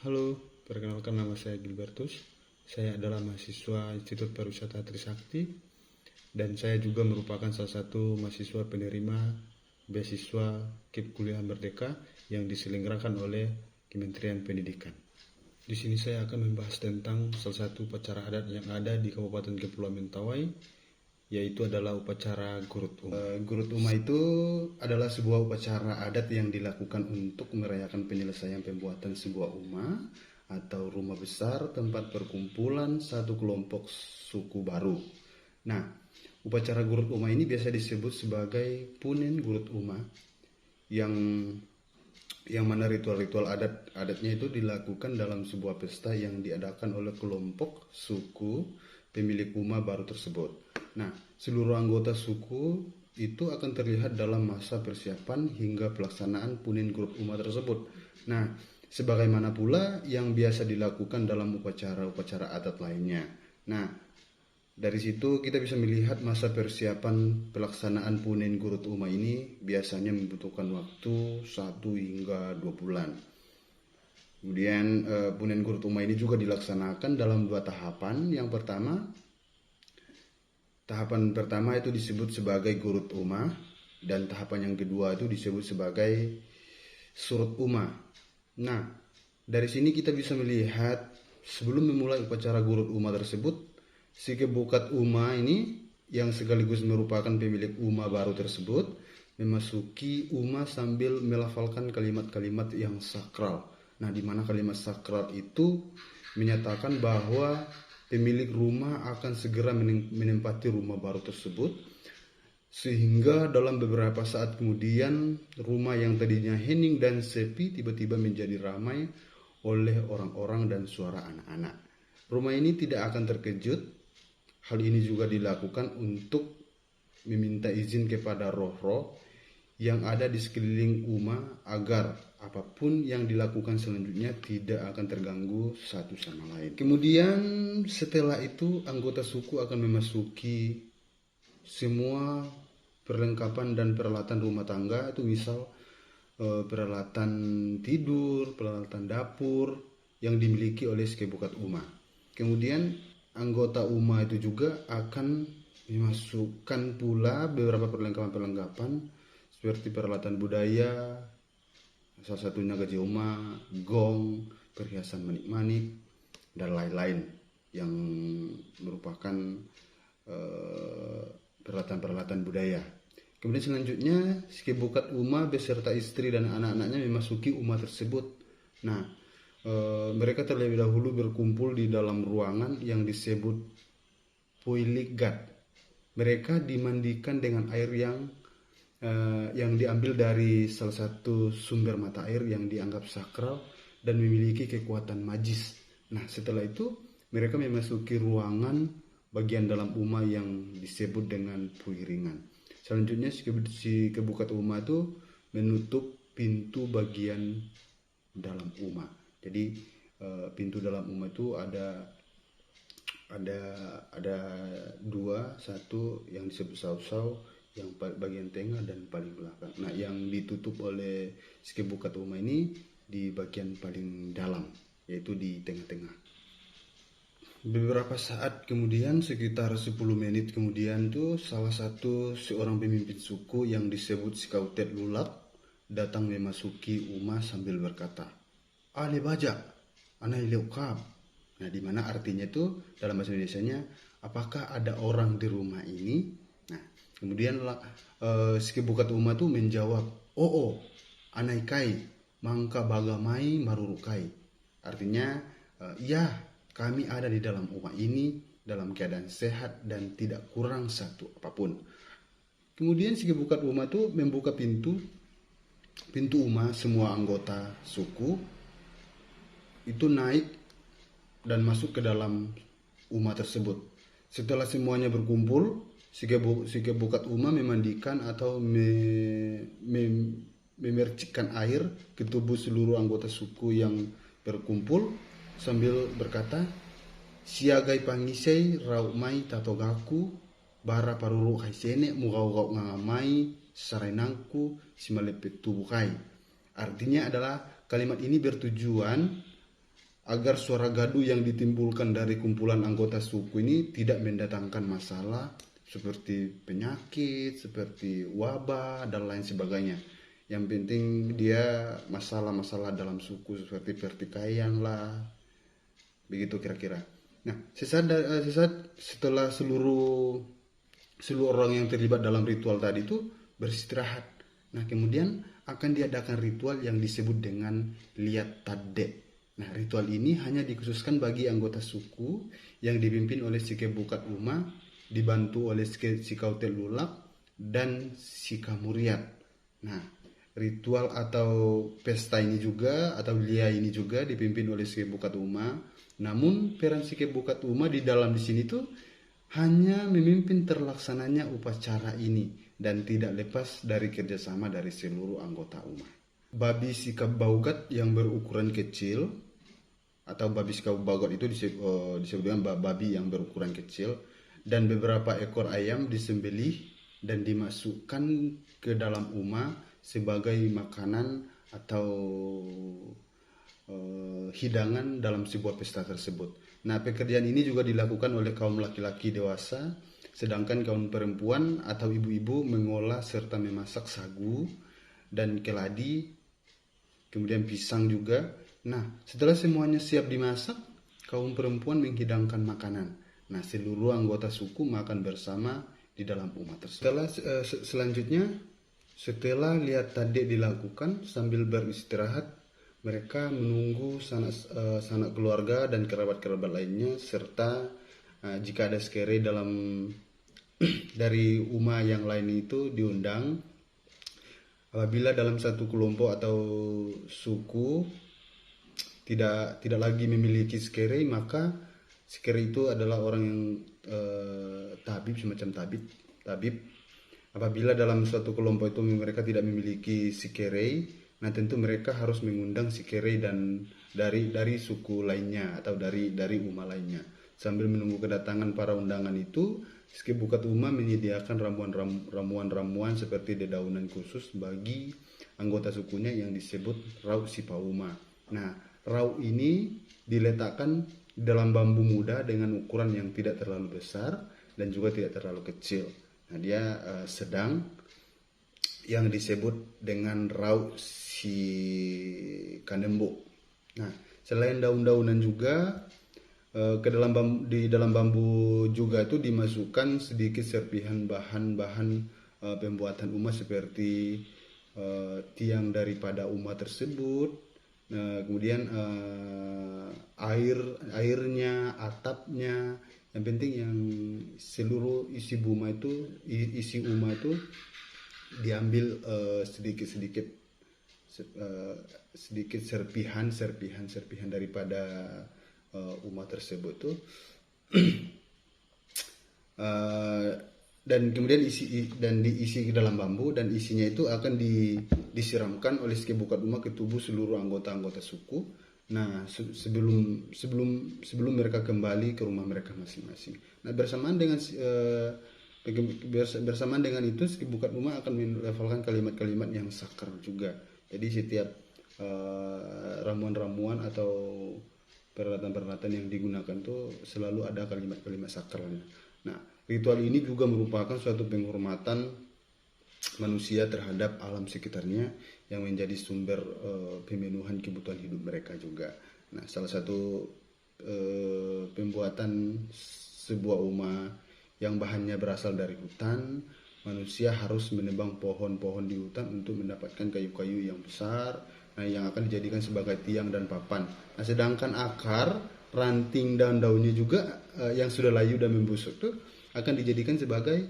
Halo, perkenalkan nama saya Gilbertus. Saya adalah mahasiswa Institut Pariwisata Trisakti dan saya juga merupakan salah satu mahasiswa penerima beasiswa KIP Kuliah Merdeka yang diselenggarakan oleh Kementerian Pendidikan. Di sini saya akan membahas tentang salah satu upacara adat yang ada di Kabupaten Kepulauan Mentawai, yaitu adalah upacara Gurut Uma. Gurut Uma itu adalah sebuah upacara adat yang dilakukan untuk merayakan penyelesaian pembuatan sebuah uma atau rumah besar tempat perkumpulan satu kelompok suku baru. Nah, upacara Gurut Uma ini biasa disebut sebagai Punen Gurut Uma yang mana ritual-ritual adatnya itu dilakukan dalam sebuah pesta yang diadakan oleh kelompok suku pemilik uma baru tersebut. Nah, seluruh anggota suku itu akan terlihat dalam masa persiapan hingga pelaksanaan Punen Gurut Uma tersebut. Nah, sebagaimana pula yang biasa dilakukan dalam upacara-upacara adat lainnya. Nah, dari situ kita bisa melihat masa persiapan pelaksanaan Punen Gurut Uma ini biasanya membutuhkan waktu 1 hingga 2 bulan. Kemudian Punen Gurut Uma ini juga dilaksanakan dalam 2 tahapan. Yang tahapan pertama itu disebut sebagai Gurut Uma dan tahapan yang kedua itu disebut sebagai Surut Uma. Nah, dari sini kita bisa melihat sebelum memulai upacara Gurut Uma tersebut, si kebukat uma ini yang sekaligus merupakan pemilik uma baru tersebut memasuki uma sambil melafalkan kalimat-kalimat yang sakral. Nah, di mana kalimat sakral itu menyatakan bahwa pemilik rumah akan segera menempati rumah baru tersebut, sehingga dalam beberapa saat kemudian rumah yang tadinya hening dan sepi tiba-tiba menjadi ramai oleh orang-orang dan suara anak-anak. Rumah ini tidak akan terkejut. Hal ini juga dilakukan untuk meminta izin kepada roh-roh yang ada di sekeliling uma agar apapun yang dilakukan selanjutnya tidak akan terganggu satu sama lain. Kemudian setelah itu anggota suku akan memasuki semua perlengkapan dan peralatan rumah tangga, itu misal peralatan tidur, peralatan dapur yang dimiliki oleh sekebukat uma. Kemudian anggota uma itu juga akan memasukkan pula beberapa perlengkapan-perlengkapan seperti peralatan budaya, salah satunya gaji uma, gong, perhiasan manik-manik, dan lain-lain yang merupakan peralatan-peralatan budaya. Kemudian selanjutnya si kebukat uma beserta istri dan anak-anaknya memasuki uma tersebut. Nah, mereka terlebih dahulu berkumpul di dalam ruangan yang disebut Puiligat. Mereka dimandikan dengan air yang diambil dari salah satu sumber mata air yang dianggap sakral dan memiliki kekuatan magis. Nah, setelah itu mereka memasuki ruangan bagian dalam uma yang disebut dengan puiringan. Selanjutnya si kebukat uma itu menutup pintu bagian dalam uma. Jadi pintu dalam uma itu ada dua, satu yang disebut sausau, yang bagian tengah dan paling belakang. Nah, yang ditutup oleh si kebukat uma ini di bagian paling dalam, yaitu di tengah-tengah. Beberapa saat kemudian, sekitar 10 menit kemudian tuh salah satu seorang pemimpin suku yang disebut si Kautet Lulak datang memasuki uma sambil berkata, "Ale baja, anai leukap." Nah, di mana artinya itu dalam bahasa Indonesianya, apakah ada orang di rumah ini? Nah, kemudian si kebukat uma itu menjawab, "Oh, anai kai, mangka bagamai marurukai." Artinya, ya, kami ada di dalam uma ini dalam keadaan sehat dan tidak kurang satu apapun. Kemudian si kebukat uma itu membuka pintu uma, semua anggota suku itu naik dan masuk ke dalam uma tersebut. Setelah semuanya berkumpul, si kebukat uma memandikan atau memercikkan air ke tubuh seluruh anggota suku yang berkumpul sambil berkata, "Siagai pangisei raumai tatogaku bara paruru kaisene mugau-gau ngamai sarenangku simalepet tubukai." Artinya adalah kalimat ini bertujuan agar suara gaduh yang ditimbulkan dari kumpulan anggota suku ini tidak mendatangkan masalah seperti penyakit, seperti wabah, dan lain sebagainya. Yang penting dia masalah-masalah dalam suku seperti pertikaian lah, begitu kira-kira. Nah, sesaat setelah seluruh orang yang terlibat dalam ritual tadi itu beristirahat. Nah, kemudian akan diadakan ritual yang disebut dengan liat tade. Nah, ritual ini hanya dikhususkan bagi anggota suku yang dipimpin oleh si Kebukat Uma, dibantu oleh si Kautel Lulak dan si Kamuriat. Nah, ritual atau pesta ini juga atau lia ini juga dipimpin oleh si Kebukat Uma. Namun peran si Kebukat Uma di dalam di sini tuh hanya memimpin terlaksananya upacara ini dan tidak lepas dari kerjasama dari seluruh anggota Uma. Babi sikap baugat yang berukuran kecil atau babi sikap baugat itu disebut dengan babi yang berukuran kecil, dan beberapa ekor ayam disembelih dan dimasukkan ke dalam Uma sebagai makanan atau hidangan dalam sebuah pesta tersebut. Nah, pekerjaan ini juga dilakukan oleh kaum laki-laki dewasa, sedangkan kaum perempuan atau ibu-ibu mengolah serta memasak sagu dan keladi, kemudian pisang juga. Nah, setelah semuanya siap dimasak, kaum perempuan menghidangkan makanan. Nah, seluruh anggota suku makan bersama di dalam umat tersebut. Selanjutnya, setelah lihat tade dilakukan sambil beristirahat, mereka menunggu sanak keluarga dan kerabat-kerabat lainnya, serta jika ada sekere dalam dari Uma yang lain itu diundang. Apabila dalam satu kelompok atau suku tidak lagi memiliki sekere, maka sekere itu adalah orang yang tabib, semacam tabib. Apabila dalam suatu kelompok itu mereka tidak memiliki sekere, nah tentu mereka harus mengundang sekere dan dari suku lainnya atau dari Uma lainnya. Sambil menunggu kedatangan para undangan itu, si Kebukat Uma menyediakan ramuan-ramuan seperti dedaunan khusus bagi anggota sukunya yang disebut Rau Sipauma. Nah, rau ini diletakkan dalam bambu muda dengan ukuran yang tidak terlalu besar dan juga tidak terlalu kecil. Nah, dia sedang, yang disebut dengan Rau Si Kanembo. Nah, selain daun-daunan juga di dalam bambu juga itu dimasukkan sedikit serpihan bahan-bahan pembuatan Uma seperti tiang daripada Uma tersebut, kemudian airnya, atapnya, yang penting yang seluruh isi Uma itu diambil sedikit serpihan daripada Uma tersebut tuh dan kemudian diisi ke dalam bambu, dan isinya itu akan disiramkan oleh si Kebukat Uma ke tubuh seluruh anggota suku. Nah, sebelum mereka kembali ke rumah mereka masing-masing. Nah, bersamaan dengan itu si Kebukat Uma akan melafalkan kalimat-kalimat yang sakral juga. Jadi setiap ramuan-ramuan atau peralatan-peralatan yang digunakan tuh selalu ada kalimat-kalimat sakralnya. Nah, ritual ini juga merupakan suatu penghormatan manusia terhadap alam sekitarnya yang menjadi sumber pemenuhan kebutuhan hidup mereka juga. Nah, salah satu pembuatan sebuah Uma yang bahannya berasal dari hutan, manusia harus menebang pohon-pohon di hutan untuk mendapatkan kayu-kayu yang besar, nah, yang akan dijadikan sebagai tiang dan papan. Nah, sedangkan akar, ranting, dan daunnya juga yang sudah layu dan membusuk itu akan dijadikan sebagai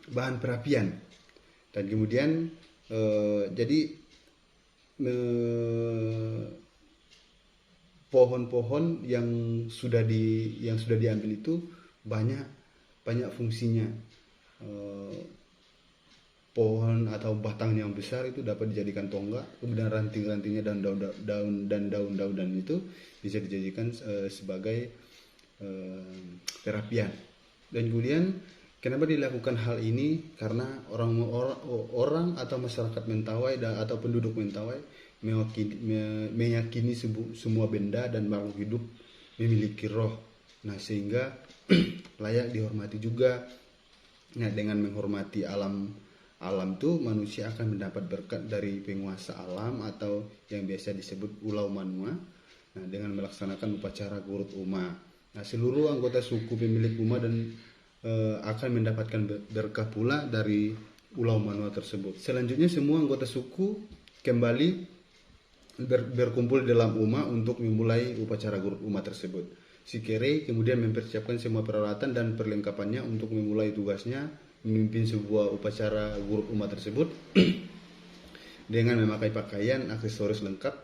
bahan perapian. Dan kemudian pohon-pohon yang sudah diambil itu banyak fungsinya. Pohon atau batang yang besar itu dapat dijadikan tonggak, kemudian ranting-rantingnya dan daun-daun itu bisa dijadikan sebagai terapian. Dan kemudian kenapa dilakukan hal ini? Karena orang atau masyarakat Mentawai atau penduduk Mentawai meyakini semua benda dan makhluk hidup memiliki roh. Nah, sehingga layak dihormati juga. Nah, dengan menghormati alam tuh manusia akan mendapat berkat dari penguasa alam atau yang biasa disebut ulau manua. Nah, dengan melaksanakan upacara Gurut Uma. Nah, seluruh anggota suku pemilik Uma dan akan mendapatkan berkah pula dari ulau manua tersebut. Selanjutnya semua anggota suku kembali berkumpul dalam Uma untuk memulai upacara Gurut Uma tersebut. Si Kere kemudian mempersiapkan semua peralatan dan perlengkapannya untuk memulai tugasnya memimpin sebuah upacara Gurut Uma tersebut dengan memakai pakaian aksesoris lengkap.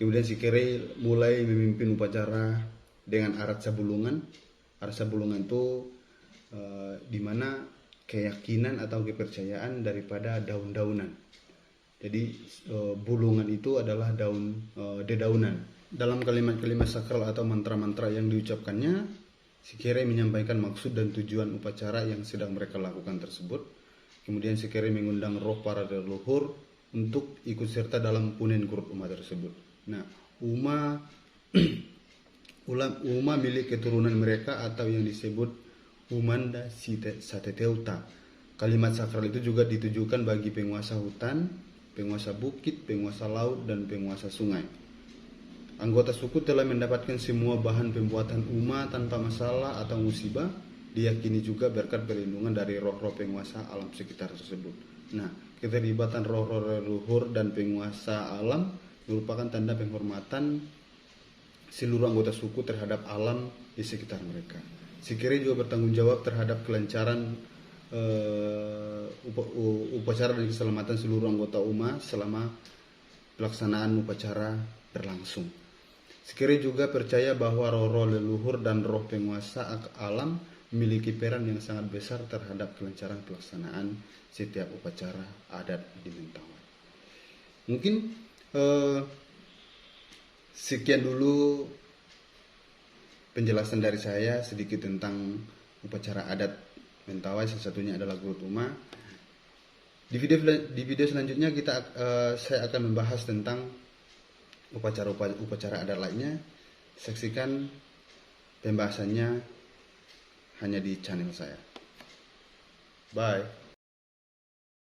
Kemudian si Kere mulai memimpin upacara dengan arat sabulungan. Arat sabulungan itu dimana keyakinan atau kepercayaan daripada daun-daunan. Jadi bulungan itu adalah dedaunan. Dalam kalimat-kalimat sakral atau mantra-mantra yang diucapkannya, si Kere menyampaikan maksud dan tujuan upacara yang sedang mereka lakukan tersebut. Kemudian si Kere mengundang roh para leluhur untuk ikut serta dalam punen Gurut Uma tersebut. Nah, Uma milik keturunan mereka atau yang disebut Umanda Sateteuta. Kalimat sakral itu juga ditujukan bagi penguasa hutan, penguasa bukit, penguasa laut, dan penguasa sungai. Anggota suku telah mendapatkan semua bahan pembuatan Uma tanpa masalah atau musibah. Diyakini juga berkat perlindungan dari roh-roh penguasa alam sekitar tersebut. Nah, keterlibatan roh-roh leluhur dan penguasa alam merupakan tanda penghormatan seluruh anggota suku terhadap alam di sekitar mereka. Si Kere juga bertanggung jawab terhadap kelancaran upacara dan keselamatan seluruh anggota Uma selama pelaksanaan upacara berlangsung. Si Kere juga percaya bahwa roh-roh leluhur dan roh penguasa alam memiliki peran yang sangat besar terhadap kelancaran pelaksanaan setiap upacara adat di Mentawai. Mungkin sekian dulu penjelasan dari saya sedikit tentang upacara adat Mentawai, salah satunya adalah Gurut Uma. Di video selanjutnya saya akan membahas tentang upacara adat lainnya. Saksikan pembahasannya hanya di channel saya. Bye.